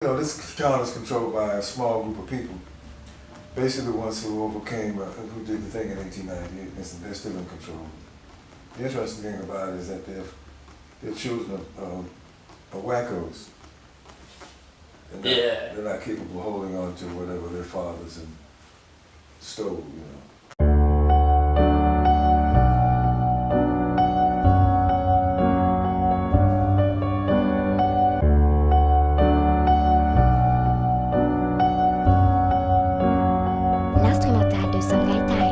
This town is controlled by a small group of people. Basically, the ones who overcame, who did the thing in 1898, they're still in control. The interesting thing about it is that they're children of wackos. They're not capable of holding on to whatever their fathers stole, L'instrumental de Songaitai.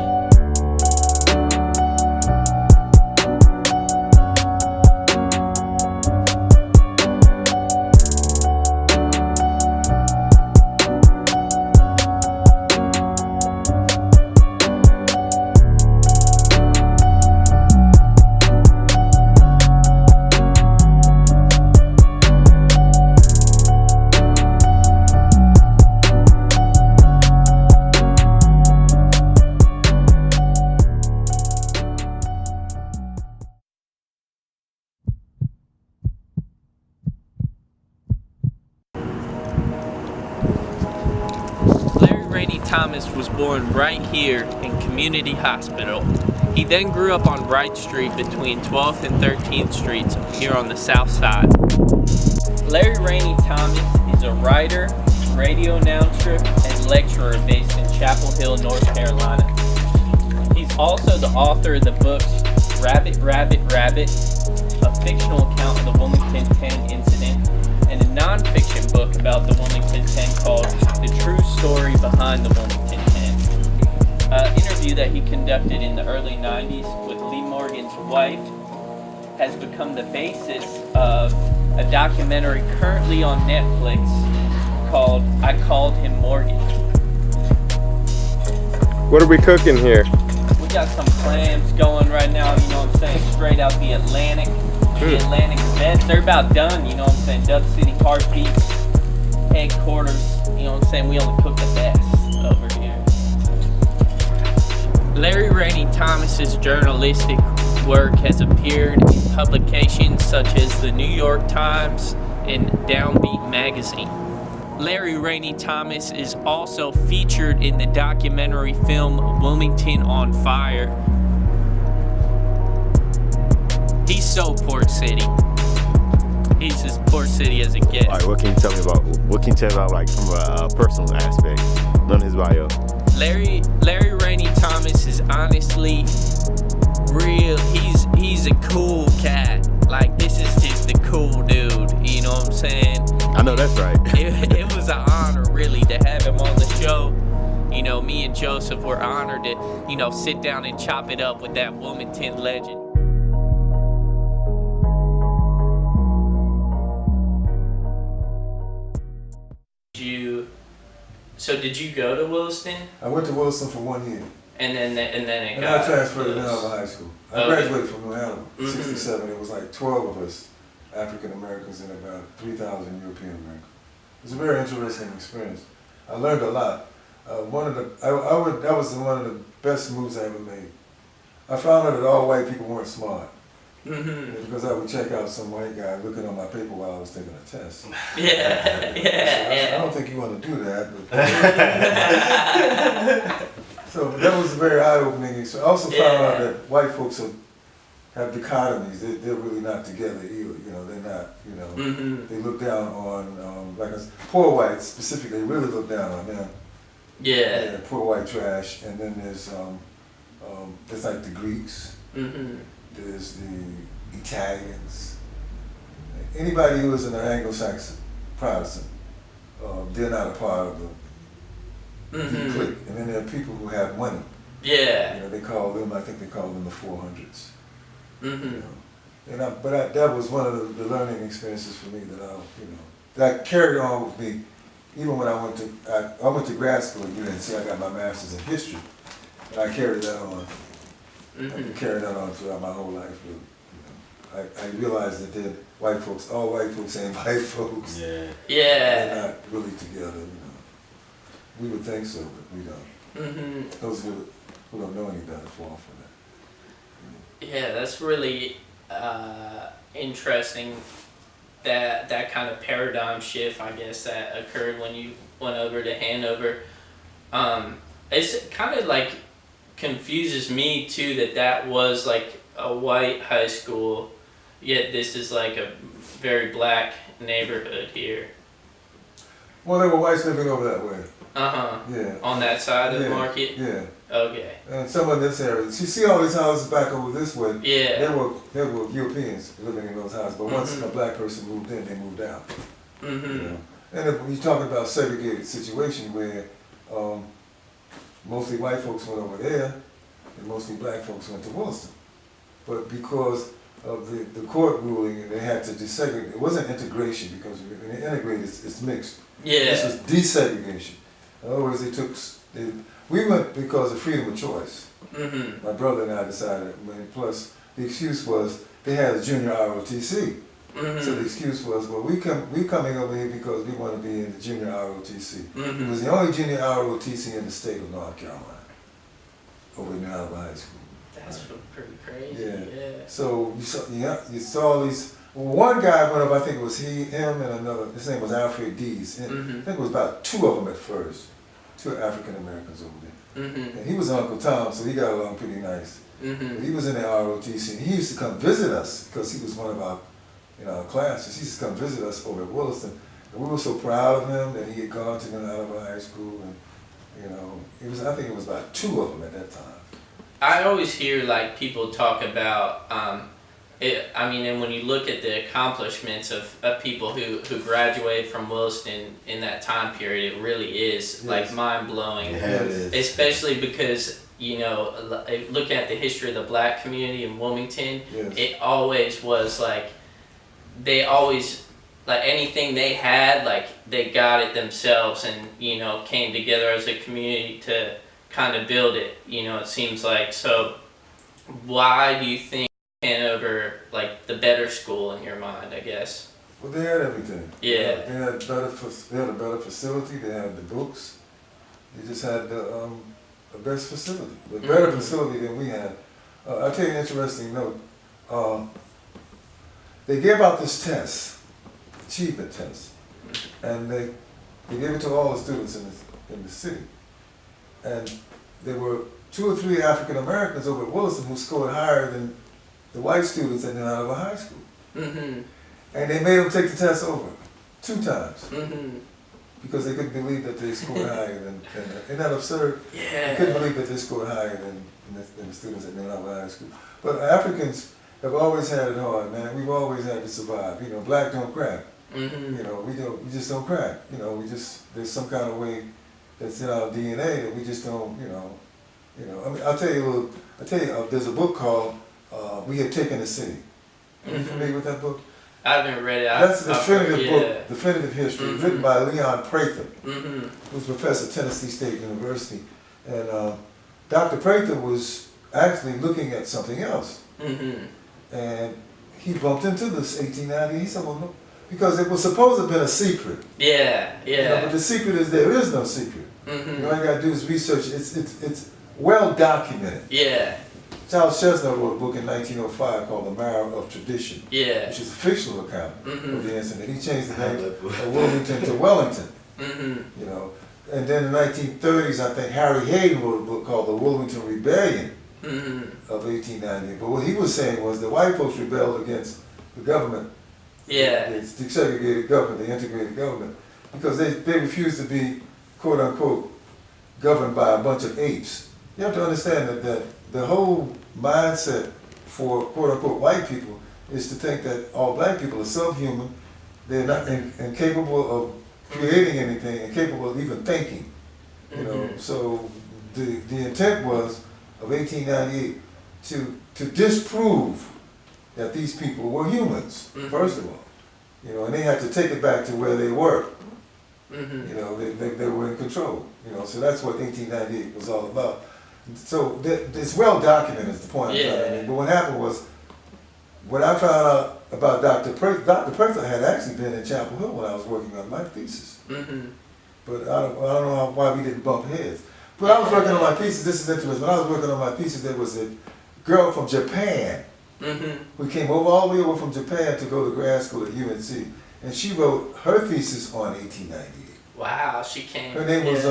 Reni Thomas was born right here in Community Hospital. He then grew up on Wright Street between 12th and 13th Streets here on the south side. Larry Reni Thomas is a writer, radio announcer, and lecturer based in Chapel Hill, North Carolina. He's also the author of the books Rabbit, Rabbit, Rabbit, a fictional account of the Wilmington 10 incident, and a non-fiction book about the Wilmington 10 called The True Story Behind the Wilmington 10. An interview that he conducted in the early 90s with Lee Morgan's wife has become the basis of a documentary currently on Netflix called I Called Him Morgan. What are we cooking here? We got some clams going right now, you know what I'm saying, straight out the Atlantic. The Atlantic vets, they're about done, you know what I'm saying, Dub City Heartbeats, headquarters, you know what I'm saying, we only cook the best over here. Larry Reni Thomas's journalistic work has appeared in publications such as the New York Times and Downbeat magazine. Larry Reni Thomas is also featured in the documentary film Wilmington on Fire. He's so Port City. He's as Port City as it gets. All right, what can you tell me about like from a personal aspect? Learn his bio. Larry Reni Thomas is honestly real. He's a cool cat. Like, this is just a cool dude. You know what I'm saying? I know that's right. It was an honor really to have him on the show. You know, me and Joseph were honored to, you know, sit down and chop it up with that Wilmington legend. So did you go to Williston? I went to Williston for 1 year. And then I transferred to Hanover High School. I graduated from New Hanover, 67. It was like 12 of us, African Americans, and about 3,000 European Americans. It was a very interesting experience. I learned a lot. That was one of the best moves I ever made. I found out that all white people weren't smart. Because I would check out some white guy looking on my paper while I was taking a test. I don't think you want to do that. So that was very eye-opening. So I also found out that white folks have dichotomies. They're really not together either. You know, they're not. You know, they look down on poor whites specifically. Really look down on them. Yeah, poor white trash. And then there's like the Greeks. There's the Italians. Anybody who is an Anglo-Saxon Protestant, they're not a part of the clique. And then there are people who have money. Yeah. You know, they call them, I think they call them the 400s. You know? That was one of the learning experiences for me that carried on with me. Even when I went to grad school at UNC, I got my master's in history, and I carried that on. I carried that on throughout my whole life. Really. You know, I realized that all white folks ain't white folks. They're not really together. You know, we would think so, but we don't. Those who don't know any better fall for that. Yeah, that's really interesting that kind of paradigm shift, I guess, that occurred when you went over to Hanover. It's kind of like confuses me too that was like a white high school, yet this is like a very black neighborhood here. Well, there were whites living over that way. Yeah. On that side of the market. Yeah. Okay. And some of this area. You see all these houses back over this way. Yeah. There were Europeans living in those houses, but once a black person moved in, they moved out. You know? And if you're talking about segregated situation where mostly white folks went over there, and mostly black folks went to Williston. But because of the court ruling, they had to desegregate. It wasn't integration, because when they integrate, it's mixed. Yeah. This was desegregation. In other words, we went because of freedom of choice. My brother and I decided, plus the excuse was they had a junior ROTC. So the excuse was, well, we coming over here because we want to be in the junior ROTC. It was the only junior ROTC in the state of North Carolina, over in Hanover High School. That's pretty crazy. Yeah. So you saw these. Well, one guy went up. I think it was him, and another. His name was Alfred Dees. And I think it was about two of them at first, two African Americans over there. And he was Uncle Tom, so he got along pretty nice. But he was in the ROTC, and he used to come visit us because he was one of our in our classes. He used to come visit us over at Williston, and we were so proud of him that he had gone to Hanover High School, and I think it was about two of them at that time. I always hear like people talk about and when you look at the accomplishments of people who graduated from Williston in that time period, it really is like mind-blowing. Yeah, it is. Especially because, look at the history of the black community in Wilmington, it always was like, they always, like anything they had, like they got it themselves and, came together as a community to kind of build it, it seems like. So why do you think Hanover, like the better school in your mind, I guess? Well, they had everything. Yeah. They had a better facility, they had the books, they just had the best facility, the better facility than we had. I'll tell you an interesting note. They gave out this test, achievement test, and they gave it to all the students in the city. And there were 2 or 3 African Americans over at Williston who scored higher than the white students at Hanover High School. And they made them take the test over 2 times because they couldn't believe that they scored higher than isn't that absurd? Yeah. They couldn't believe that they scored higher than the students at Hanover High School. But Africans have always had it hard, man. We've always had to survive. Black don't crack. We just don't crack. There's some kind of way that's in our DNA that we just don't, I mean, I'll tell you, there's a book called We Have Taken the City. Are you familiar with that book? I haven't read it. That's a definitive book, Definitive History, written by Leon Prather, who's a professor at Tennessee State University. And Dr. Prather was actually looking at something else. And he bumped into this 1890. He said, well, no, because it was supposed to have been a secret. Yeah. But the secret is there is no secret. All you gotta do is research. It's well documented. Yeah. Charles Chesnutt wrote a book in 1905 called The Marrow of Tradition, which is a fictional account of the incident. He changed the name of Wilmington to Wellington. And then in the 1930s, I think Harry Hayden wrote a book called The Wilmington Rebellion of 1890. But what he was saying was the white folks rebelled against the government. It's the segregated government, the integrated government, because they refused to be, quote unquote, governed by a bunch of apes. You have to understand that the whole mindset for, quote unquote, white people is to think that all black people are subhuman, they're not incapable of creating anything, incapable of even thinking. So the intent was of 1898 to disprove that these people were humans, first of all. And they had to take it back to where they were. They were in control. So that's what 1898 was all about. So it's well documented, is the point I'm trying to make. But what happened was, when I found out about Dr. Prather had actually been in Chapel Hill when I was working on my thesis. But I don't know why we didn't bump heads. But I was working on my thesis. This is interesting. When I was working on my thesis, there was a girl from Japan who came all the way over from Japan to go to grad school at UNC. And she wrote her thesis on 1898. Wow, she came. Her name was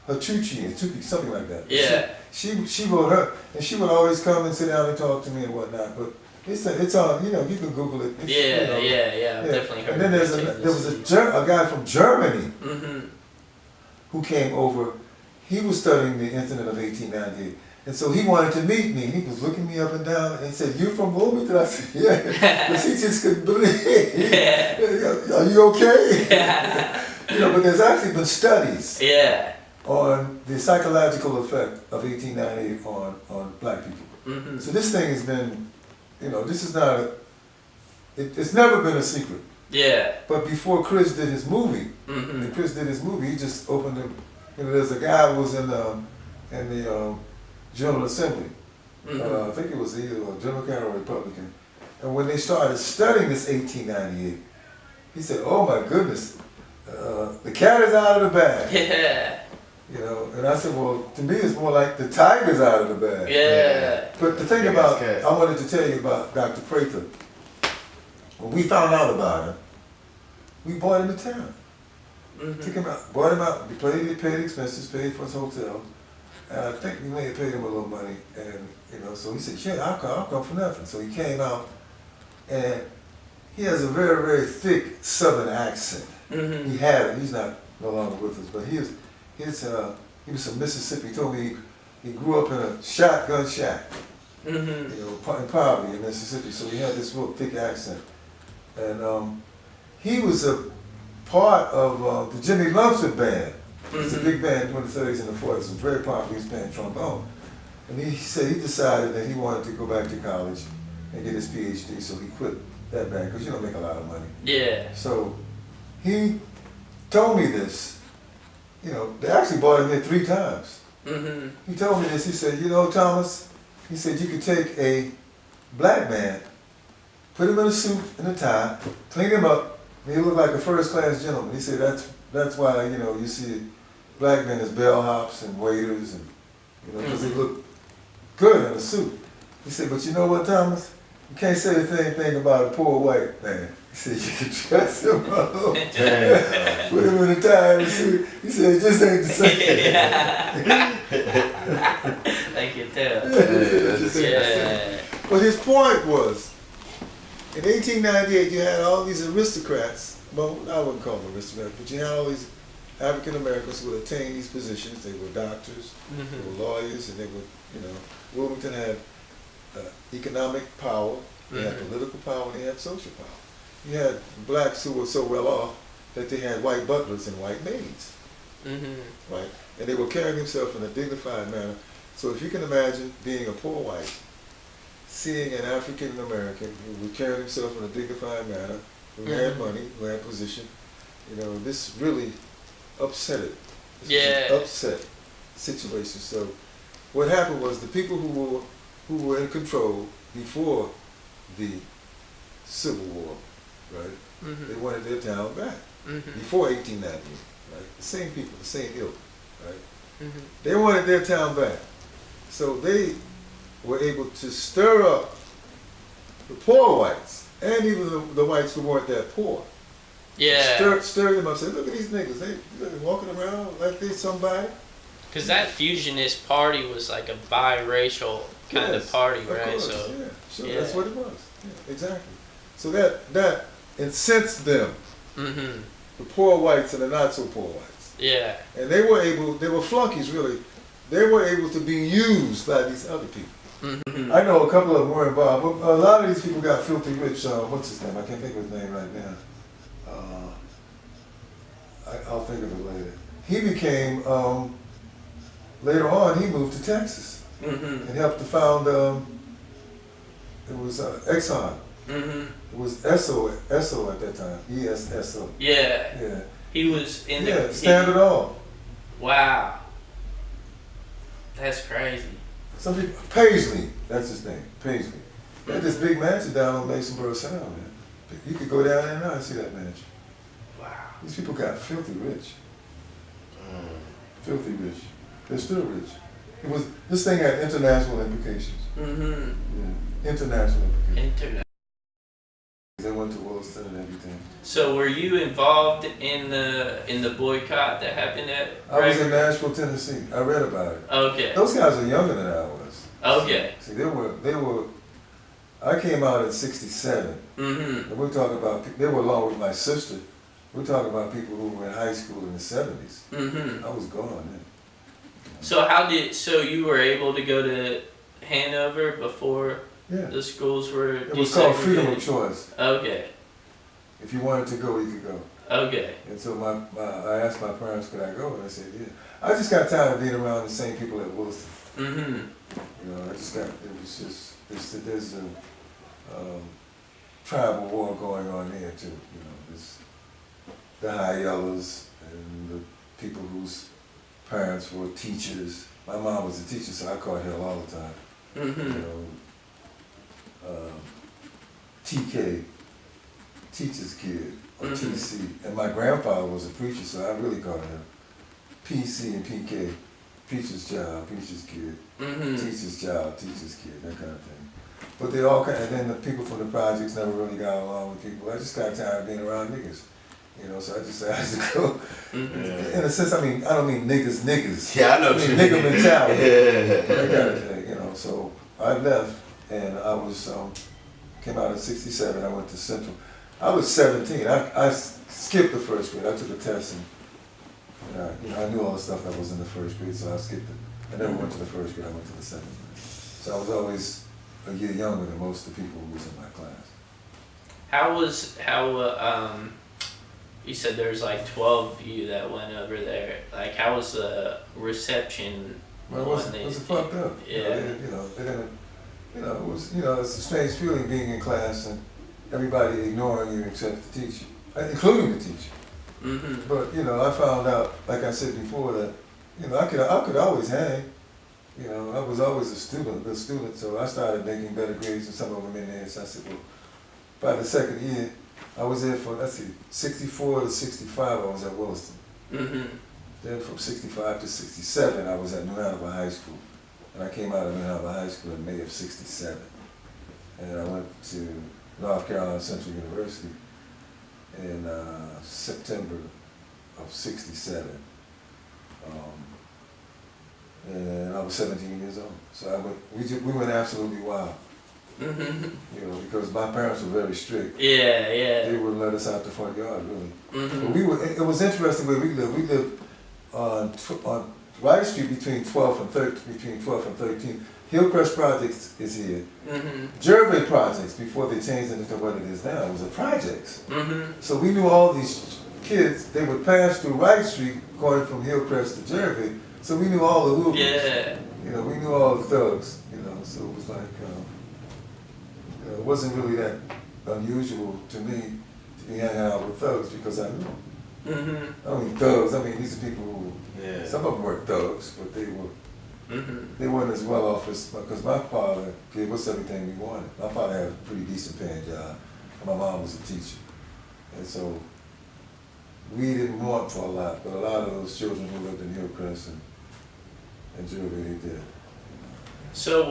Chuchi, something like that. Yeah. She wrote her, and she would always come and sit down and talk to me and whatnot. But it's on, you can Google it. It's, yeah. I've definitely heard. And then there was a guy from Germany who came over. He was studying the incident of 1898. And so he wanted to meet me. He was looking me up and down and said, "You from Wilmington?" I said, "Yeah." Because he just couldn't believe it. Are you okay? But there's actually been studies on the psychological effect of 1898 on black people. So this thing has been, this is not it's never been a secret. Yeah. But before Chris did his movie, he just opened there's a guy who was in the General Assembly. I think it was either a Democrat or Republican. And when they started studying this 1898, he said, "Oh my goodness, the cat is out of the bag." Yeah. And I said, "Well, to me it's more like the tiger's out of the bag." Yeah. But the thing about, I wanted to tell you about Dr. Prather. When we found out about him, we brought him to town. Took him out, brought him out, we paid expenses, paid for his hotel. And I think we may have paid him a little money, and so he said, "Shit, I'll come for nothing." So he came out, and he has a very, very thick Southern accent. He had it. He's no longer with us, but he was from Mississippi. He told me he grew up in a shotgun shack, in poverty in Mississippi. So he had this real thick accent, and he was a part of the Jimmy Lumpson band. It's a big band during the 30s and the 40s. It was very popular. He was playing trombone. And he said he decided that he wanted to go back to college and get his PhD, so he quit that band because you don't make a lot of money. Yeah. So he told me this. They actually brought him in 3 times. He told me this. He said, "Thomas," he said, "you could take a black man, put him in a suit and a tie, clean him up, and he looked like a first-class gentleman." He said that's why, you see black men as bellhops and waiters, and because they look good in a suit. He said, "But you know what, Thomas? You can't say the same thing about a poor white man." He said, "You can dress him up, put him in a tie and a suit." He said, "It just ain't the same." Thank you, too. But his point was, in 1898, you had all these aristocrats. Well, I wouldn't call them aristocrats, but you had all these African Americans who would attain these positions. They were doctors, they were lawyers, and they were, Wilmington had economic power, they had political power, and they had social power. You had blacks who were so well off that they had white butlers and white maids, right? And they were carrying themselves in a dignified manner. So if you can imagine being a poor white, seeing an African American who would carry himself in a dignified manner, who had money, who had position, this really upset it. This was an upset situation. So what happened was the people who were in control before the Civil War, right? They wanted their town back before 1898, right? The same people, the same ilk, right? They wanted their town back, so they were able to stir up the poor whites and even the whites who weren't that poor. Yeah. Stir them up. Say, "Look at these niggas. They're walking around like they're somebody." Because that fusionist party was like a biracial kind of party, right? Course, so sure, that's what it was. Yeah, exactly. So that incensed them, the poor whites and the not so poor whites. Yeah. And they were flunkies really. They were able to be used by these other people. I know a couple of them were involved, but a lot of these people got filthy rich. What's his name? I can't think of his name right now. I'll think of it later. He became, later on, he moved to Texas and helped to found, it was Exxon. It was Esso at that time, ESSO. Yeah. Yeah. He was in the... Standard Oil. Wow. That's crazy. Some people, Paisley, that's his name, Paisley. They had this big mansion down on Masonboro Sound, man. You could go down there now and see that mansion. Wow. These people got filthy rich. Filthy rich. They're still rich. This thing had international implications. Mm-hmm. Yeah, international implications. Internet. They went to Williston and everything. So were you involved in the boycott that happened at? I was in Nashville, Tennessee. I read about it. Okay. Those guys are younger than I was. Okay. See, they were. I came out at 67. Mm-hmm. And we're talking about, they were along with my sister. We're talking about people who were in high school in the 70s. Mm-hmm. I was gone then. So you were able to go to Hanover before Yeah. the schools were It was called freedom of desegregated? choice. Okay. If you wanted to go, you could go. Okay. And so I asked my parents, could I go? And I said, yeah. I just got tired of being around the same people at Williston. Mm-hmm. You know, there's a tribal war going on there too. You know, there's the high yellows and the people whose parents were teachers. My mom was a teacher, so I caught hell all the time. Mm-hmm. You know, TK, teacher's kid, or Mhm. TC. And my grandfather was a preacher, so I really caught him. PC and PK, preacher's child, preacher's kid, Mm-hmm. teacher's child, teacher's kid, that kind of thing. But they all kind of, and then the people from the projects never really got along with people. I just got tired of being around niggas. You know, so I decided to go. Mm-hmm. In a sense, I mean, I don't mean niggas. Yeah, I know I what mean you nigga mean. mentality. Yeah. That kind of thing, you know. So I left, and I was came out in '67. I went to Central. I was 17. I skipped the first grade. I took a test, and I knew all the stuff that was in the first grade, so I skipped it. I never went to the first grade. I went to the second grade. So I was always a year younger than most of the people who was in my class. You said there's like 12 of you that went over there. Like, how was the reception? Well, it was fucked up. Yeah. They didn't. It's a strange feeling being in class and everybody ignoring you except the teacher, including the teacher. Mm-hmm. But I found out, like I said before, that I could always hang. I was always a good student, so I started making better grades than some of them in there. So I said, well, by the second year, I was there for 64 to 65. I was at Williston. Mm-hmm. Then from 65 to 67, I was at New Hanover High School. And I came out of New Hanover High School in May of '67. And I went to North Carolina Central University in September of '67. And I was 17 years old. So we went absolutely wild. Mm-hmm. Because my parents were very strict. Yeah, yeah. They wouldn't let us out the front yard, really. Mm-hmm. But it was interesting where we lived. We lived on Wright Street between 12th and 13th. Hillcrest Projects is here. Mm-hmm. Jervey Projects, before they changed it into what it is now, it was a projects. Mm-hmm. So we knew all these kids, they would pass through Wright Street going from Hillcrest to Jervey. So we knew all the hoopers. Yeah. We knew all the thugs, so it was like, it wasn't really that unusual to me to be hanging out with thugs because I knew them. Mm-hmm. I don't mean thugs, I mean these are people who, Yeah. some of them weren't thugs, but they Mm-hmm. weren't as well off as, because my father gave us everything we wanted. My father had a pretty decent paying job, and my mom was a teacher. And so we didn't want for a lot, but a lot of those children who lived in Hillcrest and Jervey, they did. So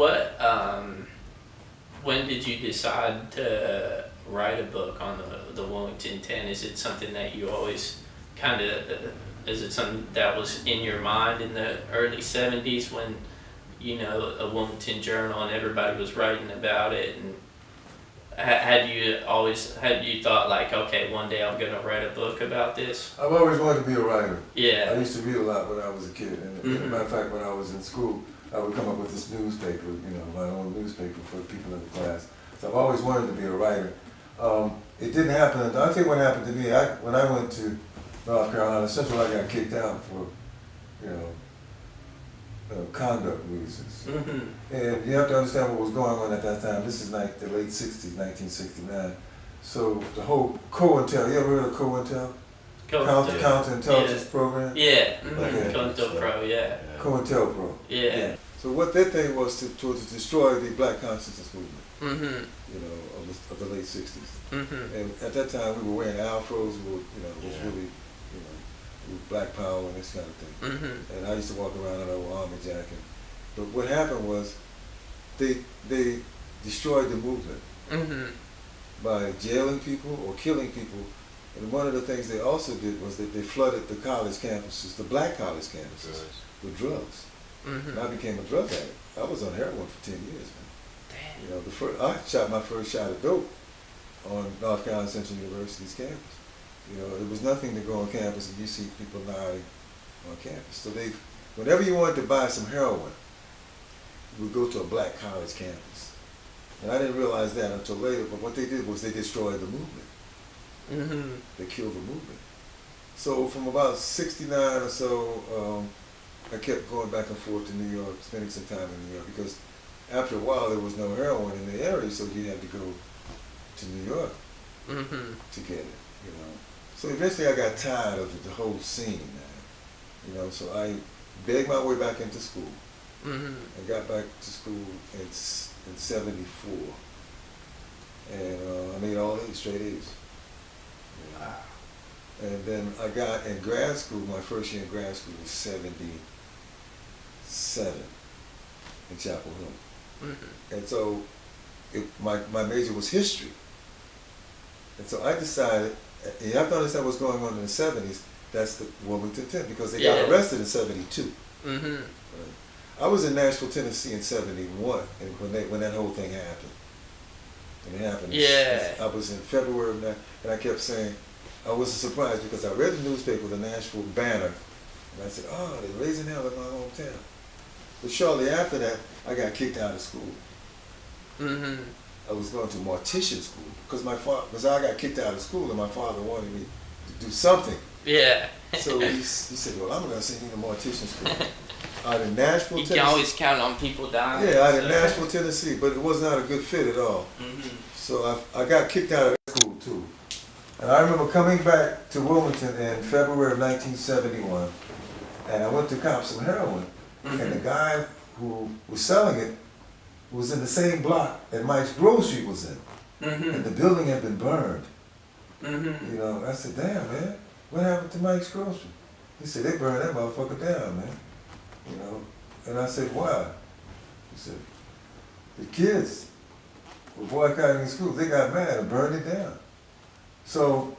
when did you decide to write a book on the Wilmington 10? Is it something that you always kind of, is it something that was in your mind in the early 70s when, a Wilmington Journal and everybody was writing about it? And had you thought like, okay, one day I'm gonna write a book about this? I've always wanted to be a writer. Yeah. I used to read a lot when I was a kid. And as a matter of fact, when I was in school, I would come up with this newspaper, my own newspaper for the people in the class. So I've always wanted to be a writer. It didn't happen. I'll tell you what happened to me. When I went to North Carolina Central, I got kicked out for, conduct reasons. Mm-hmm. And you have to understand what was going on at that time. This is like the late 60s, 1969. So the whole COINTEL, you ever heard of COINTEL? Counterintelligence program? Yeah. Okay. Mm-hmm. COINTELPRO, yeah. COINTELPRO. Yeah. So what their thing was to destroy the black consciousness movement, Mm-hmm. of the late 60s. Mm-hmm. And at that time we were wearing afros, it was really, with black power and this kind of thing. Mm-hmm. And I used to walk around in an old army jacket But what happened was they destroyed the movement by jailing people or killing people. And one of the things they also did was that they flooded the college campuses, the black college campuses, with drugs. And I became a drug addict. I was on heroin for 10 years, man. Damn. You know, I shot my first shot of dope on North Carolina Central University's campus. You know, it was nothing to go on campus and you see people lying on campus. So whenever you wanted to buy some heroin, you would go to a black college campus. And I didn't realize that until later, but what they did was they destroyed the movement. They killed the movement. So from about 69 or so, I kept going back and forth to New York, spending some time in New York, because after a while there was no heroin in the area, so you had to go to New York to get it, you know. So eventually I got tired of the whole scene, man. You know, so I begged my way back into school. I got back to school in 74. And I made all A's, straight A's. Yeah. Wow. And then I got in grad school, my first year in grad school was 77 in Chapel Hill. And so my major was history. And so I decided, you have to understand what's going on in the 70s, that's the Wilmington 10, because they got arrested in 72. Right? I was in Nashville, Tennessee in 71, and when that whole thing happened. And it happened. I was in February of that, and I kept saying, I was surprised because I read the newspaper, the Nashville Banner, and I said, oh, they're raising hell in my hometown. But shortly after that, I got kicked out of school. I was going to mortician school because I got kicked out of school and my father wanted me to do something. Yeah. So he said, well, I'm going to send you to mortician school. Out in Nashville, Tennessee. You can always count on people dying. Yeah, out in Nashville, Tennessee, but it was not a good fit at all. So I got kicked out of that school too. And I remember coming back to Wilmington in February of 1971, and I went to cop some heroin, and the guy who was selling it was in the same block that Mike's Grocery was in, and the building had been burned. You know, I said, damn, man, what happened to Mike's Grocery? He said, they burned that motherfucker down, man. You know, and I said, why? He said, the kids were boycotting schools. They got mad and burned it down. So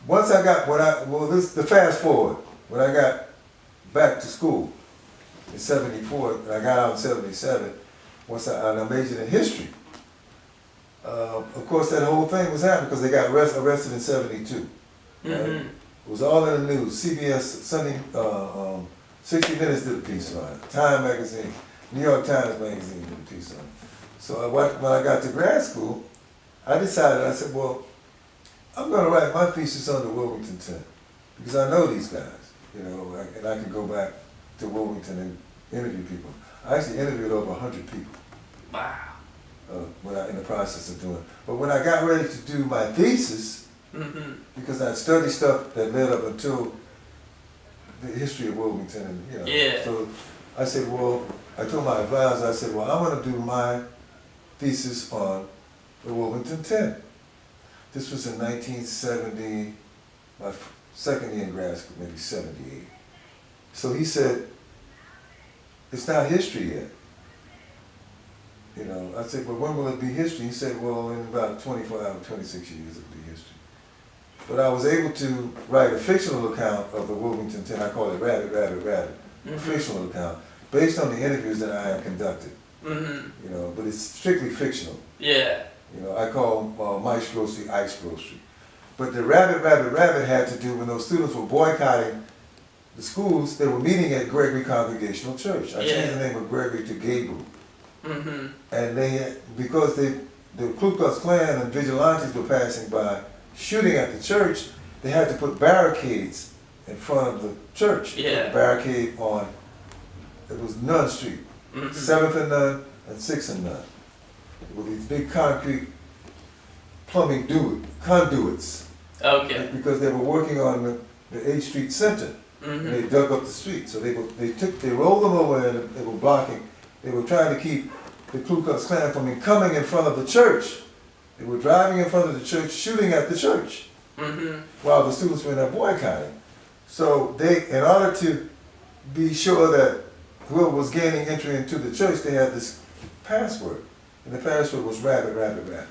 once I got the fast forward, when I got back to school in 74, and I got out in 77, once I majored in history. Of course, that whole thing was happening because they got arrested in 72. It was all in the news. CBS, Sunday, 60 Minutes did a piece on it. Time magazine, New York Times magazine did a piece on it. So when I got to grad school, I decided, I said, well, I'm going to write my thesis on the Wilmington 10 because I know these guys, you know, and I can go back to Wilmington and interview people. I actually interviewed over 100 people. Wow. In the process of doing it. But when I got ready to do my thesis, because I'd studied stuff that led up until the history of Wilmington, and you know, so I said, well, I told my advisor, I said, well, I'm going to do my thesis on the Wilmington 10. This was in 1970, my second year in grad school, maybe 78. So he said, it's not history yet. You know, I said, well, when will it be history? He said, well, in about 25 or 26 years it'll be history. But I was able to write a fictional account of the Wilmington 10. I call it Rabbit, Rabbit, Rabbit. A fictional account, based on the interviews that I had conducted. You know, but it's strictly fictional. Yeah. You know, I call Mike's Grocery Ike's Grocery. But the Rabbit, Rabbit, Rabbit had to do when those students were boycotting the schools, they were meeting at Gregory Congregational Church. I changed the name of Gregory to Gabriel. And because the Ku Klux Klan and vigilantes were passing by shooting at the church, they had to put barricades in front of the church. A barricade on, it was Nunn Street, 7th and Nunn and 6th and Nunn, with these big concrete plumbing conduits. Okay. Because they were working on the 8th Street Center. And they dug up the street. So they rolled them over and they were blocking. They were trying to keep the Ku Klux Klan from coming in front of the church. They were driving in front of the church, shooting at the church, while the students were in there boycotting. So in order to be sure that whoever was gaining entry into the church, they had this password. And the password was rabbit, rabbit, rabbit.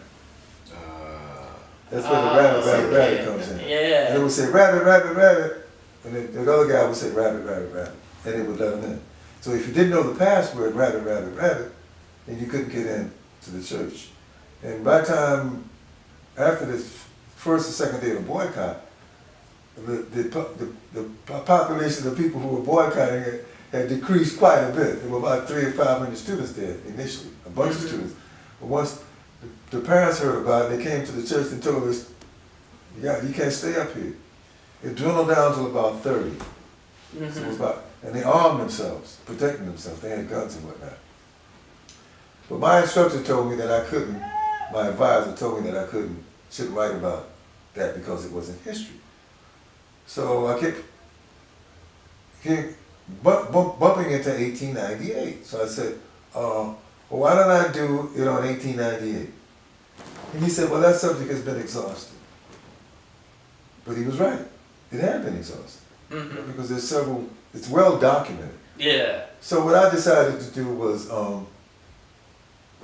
That's where the rabbit, rabbit, rabbit comes in. Yeah. And it would say rabbit, rabbit, rabbit. And then the other guy would say rabbit, rabbit, rabbit. And it would let him in. So if you didn't know the password, rabbit, rabbit, rabbit, then you couldn't get in to the church. And by the time, after the first or second day of the boycott, the population of people who were boycotting it had decreased quite a bit. There were about 300 or 500 students there initially, a bunch of students. But once the parents heard about it, they came to the church and told us, yeah, you can't stay up here. It dwindled down to about 30. So it was about, and they armed themselves, protecting themselves. They had guns and whatnot. But my instructor told me that I couldn't, my advisor told me that I shouldn't write about that because it wasn't history. So I kept bumping into 1898. So I said, well, why don't I do it on 1898? And he said, well, that subject has been exhausted. But he was right. It had been exhausted. Because there's several, it's well documented. Yeah. So what I decided to do was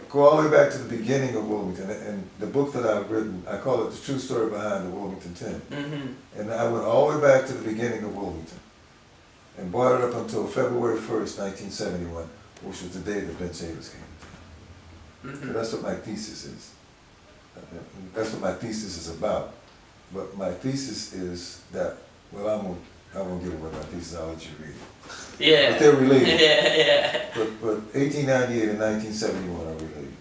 go all the way back to the beginning of Wilmington. And the book that I've written, I call it The True Story Behind the Wilmington 10. And I went all the way back to the beginning of Wilmington and brought it up until February 1st, 1971, which was the day that Ben Chavis came to town. So that's what my thesis is. That's what my thesis is about. But my thesis is that, well, I won't give away my thesis, I'll let you read it. Yeah. But they're related. Yeah. But 1898 and 1971 are related.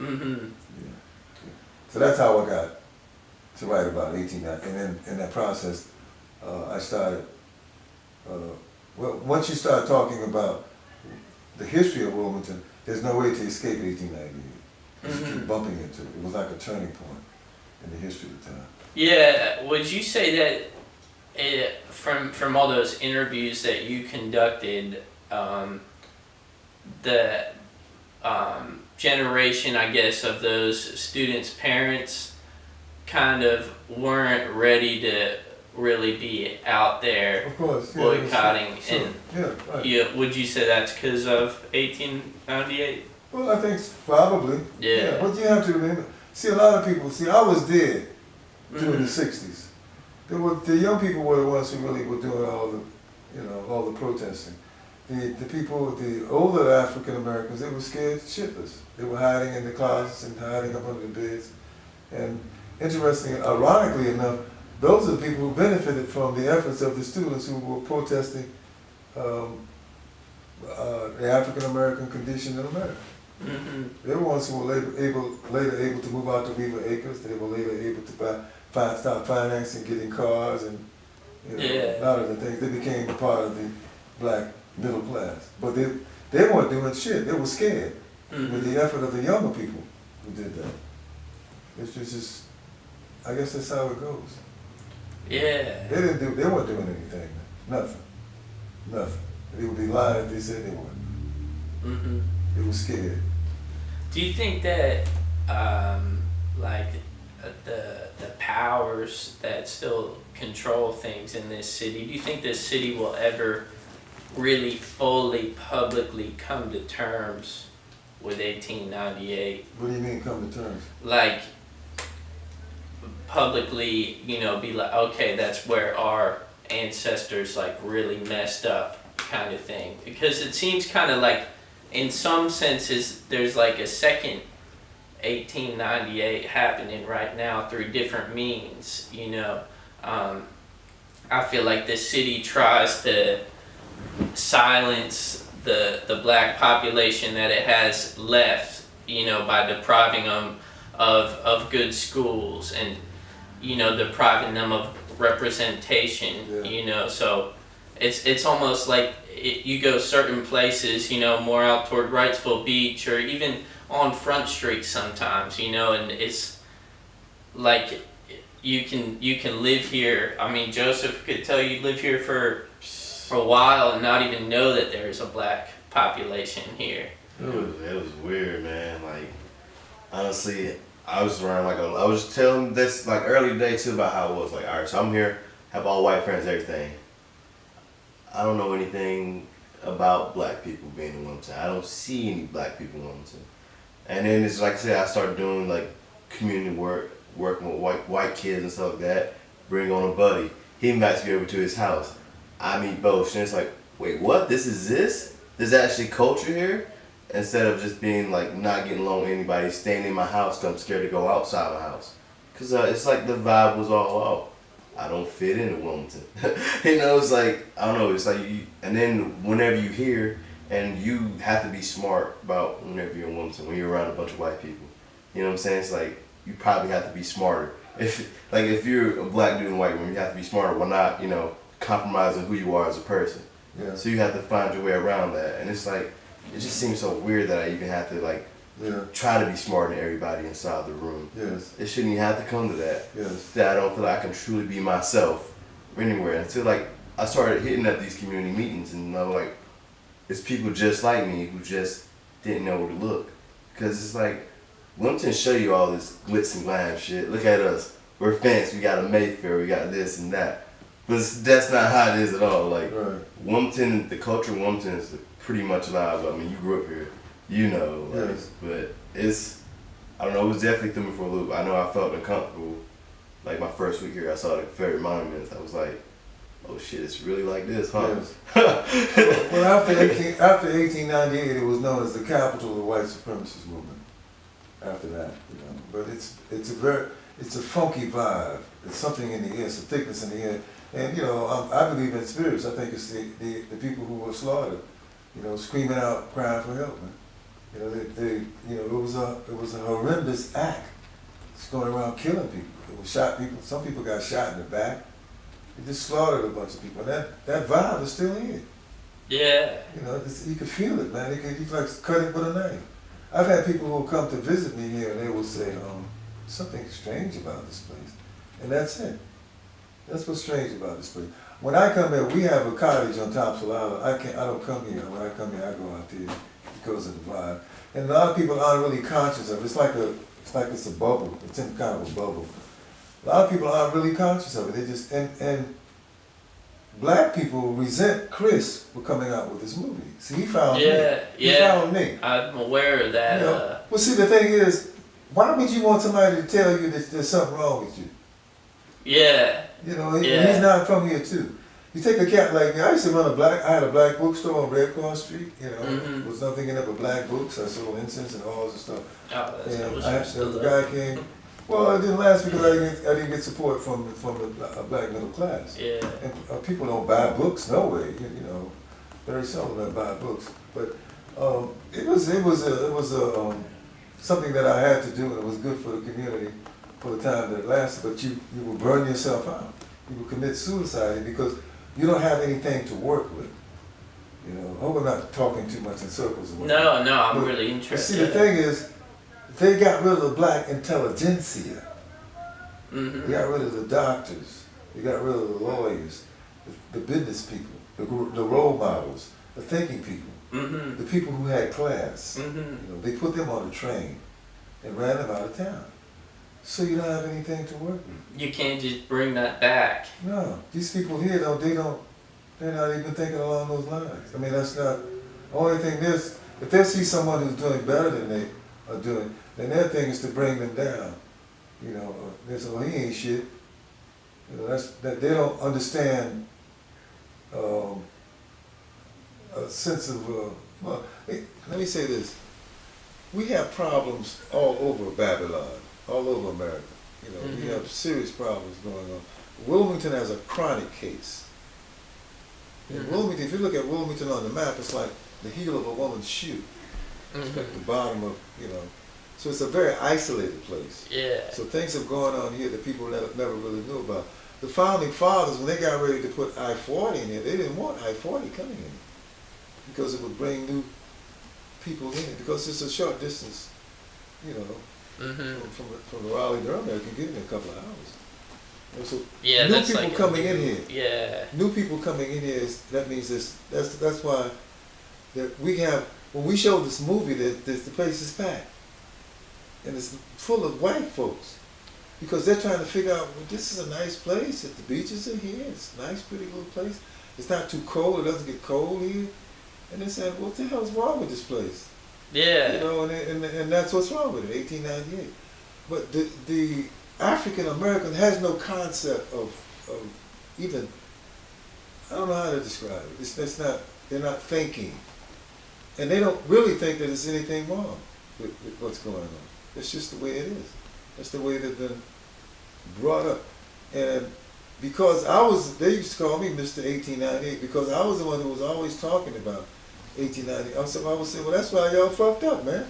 Yeah. So that's how I got to write about 1898. And then in that process, I started, well, once you start talking about the history of Wilmington, there's no way to escape 1898. You keep bumping into it. It was like a turning point in the history of the town. Yeah. Would you say that from all those interviews that you conducted, the generation, I guess, of those students' parents kind of weren't ready to really be out there Of course, yeah, boycotting? sure. And Yeah, right. yeah, would you say that's because of 1898? Well, I think probably. Yeah. But you have to remember, see, a lot of people, I was there during the 60s. The young people were the ones who really were doing all the, all the protesting. The people, the older African Americans, they were scared shitless. They were hiding in the closets and hiding up under the beds. And interestingly, ironically enough, those are the people who benefited from the efforts of the students who were protesting the African American condition in America. They were ones who were later able to move out to Weaver Acres. They were later able to start financing, getting cars, and a lot of the things. They became part of the black middle class. But they weren't doing shit. They were scared with the effort of the younger people who did that. It's just, I guess that's how it goes. Yeah. They weren't doing anything. Nothing. They would be lying if they said they weren't. They were scared. Do you think that, like, the powers that still control things in this city, do you think this city will ever really fully, publicly come to terms with 1898? What do you mean come to terms? Like, publicly, be like, okay, that's where our ancestors, like, really messed up, kind of thing. Because it seems kind of like, in some senses, there's like a second 1898 happening right now through different means, I feel like the city tries to silence the black population that it has left, by depriving them of good schools and, depriving them of representation, so it's almost like you go certain places, more out toward Wrightsville Beach or even on Front Street sometimes, and it's like you can live here. I mean, Joseph could tell you live here for a while and not even know that there's a black population here. It was weird, man. Like, honestly, I was around I was telling this like early today too about how it was. Like, all right, so I'm here, have all white friends, everything. I don't know anything about black people being in Wilmington. I don't see any black people in Wilmington. And then it's like I said, I started doing like community work, working with white kids and stuff like that. Bring on a buddy. He invites me over to his house. I meet both, and it's like, wait, what? This? There's actually culture here? Instead of just being like not getting along with anybody, staying in my house because I'm scared to go outside my house. Because it's like the vibe was all out. I don't fit into Wilmington. You know, it's like, I don't know, it's like, and then whenever you hear, and you have to be smart about whenever you're in Wilmington, when you're around a bunch of white people. You know what I'm saying? It's like, you probably have to be smarter. If you're a black dude in a white room, you have to be smarter while not, you know, compromising who you are as a person. Yeah. So you have to find your way around that. And it's like, it just seems so weird that I even have to like try to be smarter than everybody inside the room. Yes. It shouldn't even have to come to that. Yes. That I don't feel like I can truly be myself anywhere until like I started hitting up these community meetings and you know like it's people just like me who just didn't know where to look. Cause it's like Wilmington show you all this glitz and glam shit. Look at us. We're fancy. We got a Mayfair. We got this and that. But that's not how it is at all. Like Wilmington, the culture of Wilmington is pretty much alive. I mean, you grew up here, you know. Like, Yes. But it's, I don't know, it was definitely threw me for a loop. I know I felt uncomfortable. Like my first week here, I saw the Confederate monuments. I was like, oh shit, it's really like this, huh? Yes. Well, after 1898, it was known as the capital of the white supremacist movement. After that, you know, but it's a funky vibe. It's something in the air, it's a thickness in the air. And you know, I believe in spirits. I think it's the people who were slaughtered, you know, screaming out, crying for help, man. You know, you know, it was a horrendous act. It's going around killing people. It was shot people. Some people got shot in the back. It just slaughtered a bunch of people. And that vibe is still here. Yeah. You know, you can feel it, man. You can like cut it with a knife. I've had people who will come to visit me here and they will say, something strange about this place. And that's it. That's what's strange about this place. When I come here, we have a cottage on Topsail Island. I don't come here. When I come here, I go out there because of the vibe. And a lot of people aren't really conscious of it. It's like it's a bubble. It's in kind of a bubble. A lot of people aren't really conscious of it. They just and black people resent Chris for coming out with this movie. See, he found me. He found me. I'm aware of that. You know? Well, see, the thing is, why would you want somebody to tell you that there's something wrong with you? Yeah. You know, he's not from here too. You take a cat like me. I used to I had a black bookstore on Red Cross Street. You know, there was nothing in it but black books. I sold incense and all this stuff. Oh, that's and the guy came. Well, it didn't last because I didn't get support from the black middle class. Yeah. And people don't buy books, no way. You know, very seldom they buy books. But it was something that I had to do, and it was good for the community for the time that it lasted. But you will burn yourself out. You will commit suicide because you don't have anything to work with. You know, I hope I'm not talking too much in circles. No, I'm really interested. See, the thing is, they got rid of the black intelligentsia. They got rid of the doctors. They got rid of the lawyers, the business people, the role models, the thinking people, the people who had class. You know, they put them on a train and ran them out of town. So you don't have anything to work with. You can't just bring that back. No, these people here they're not even thinking along those lines. I mean, that's not, the only thing is, if they see someone who's doing better than they are doing, then their thing is to bring them down. You know, they say, well, he ain't shit. You know, that they don't understand a sense of, well, let me say this. We have problems all over Babylon, all over America. You know, we have serious problems going on. Wilmington has a chronic case. In Wilmington, if you look at Wilmington on the map, it's like the heel of a woman's shoe. It's like the bottom of, you know. So it's a very isolated place. Yeah. So things have gone on here that people never really knew about. The founding fathers, when they got ready to put I-40 in here, they didn't want I-40 coming in because it would bring new people in. Because it's a short distance, you know, from the Raleigh-Durham area, you can get in a couple of hours. And so yeah, new people like coming in here. Yeah. New people coming in here, that means that's why that we have, when we show this movie, that the place is packed. And it's full of white folks. Because they're trying to figure out, well, this is a nice place. If the beaches are here, it's a nice, pretty little place. It's not too cold. It doesn't get cold here. And they said, what the hell's wrong with this place? Yeah. You know, and that's what's wrong with it, 1898. But the African American has no concept of even, I don't know how to describe it. It's not, they're not thinking. And they don't really think that there's anything wrong with what's going on. It's just the way it is. That's the way they've been brought up. And because they used to call me Mr. 1898 because I was the one who was always talking about 1898. I would say, well, that's why y'all fucked up, man.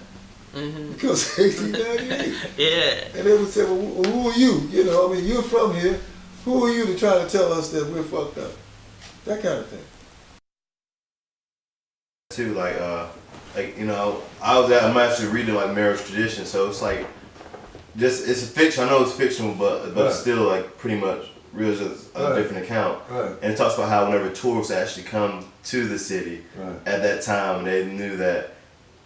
Because 1898. Yeah. And they would say, well, who are you? You know, I mean, you're from here. Who are you to try to tell us that we're fucked up? That kind of thing. Too, like you know, I'm actually reading like marriage tradition, so it's like just it's a fiction. I know it's fictional, but Right. it's still like pretty much real, just a Right. different account. Right. And it talks about how whenever tourists actually come to the city Right. at that time, they knew that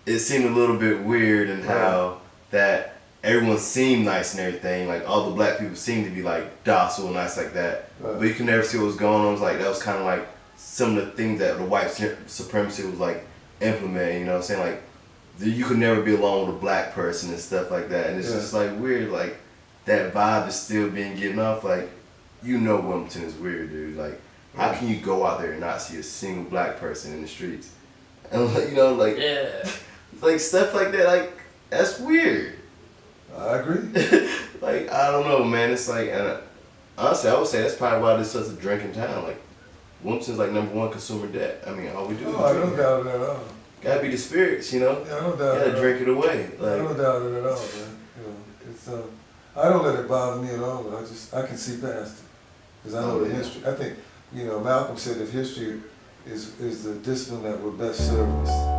it seemed a little bit weird and how that everyone seemed nice and everything. Like all the black people seemed to be like docile, nice like that. Right. But you could never see what was going on. It was like that was kind of like some of the things that the white supremacy was like implementing. You know what I'm saying? Like you could never be alone with a black person and stuff like that. And it's just like weird. Like that vibe is still being given off. Like you know, Wilmington is weird, dude. Like how can you go out there and not see a single black person in the streets? And you know, like like stuff like that. Like that's weird. I agree. Like I don't know, man. It's like, and honestly, I would say that's probably why this is such a drinking town. Like Wilmington's like #1 consumer debt. I mean, all we do is I drink. don't doubt it at all. Gotta be the spirits, you know. Yeah, I don't doubt Gotta it. At drink it away. all. I Like don't doubt it at all, man. You know, it's I don't let it bother me at all. But I can see past it because I know the history. I think Malcolm said that history is the discipline that will best serve us.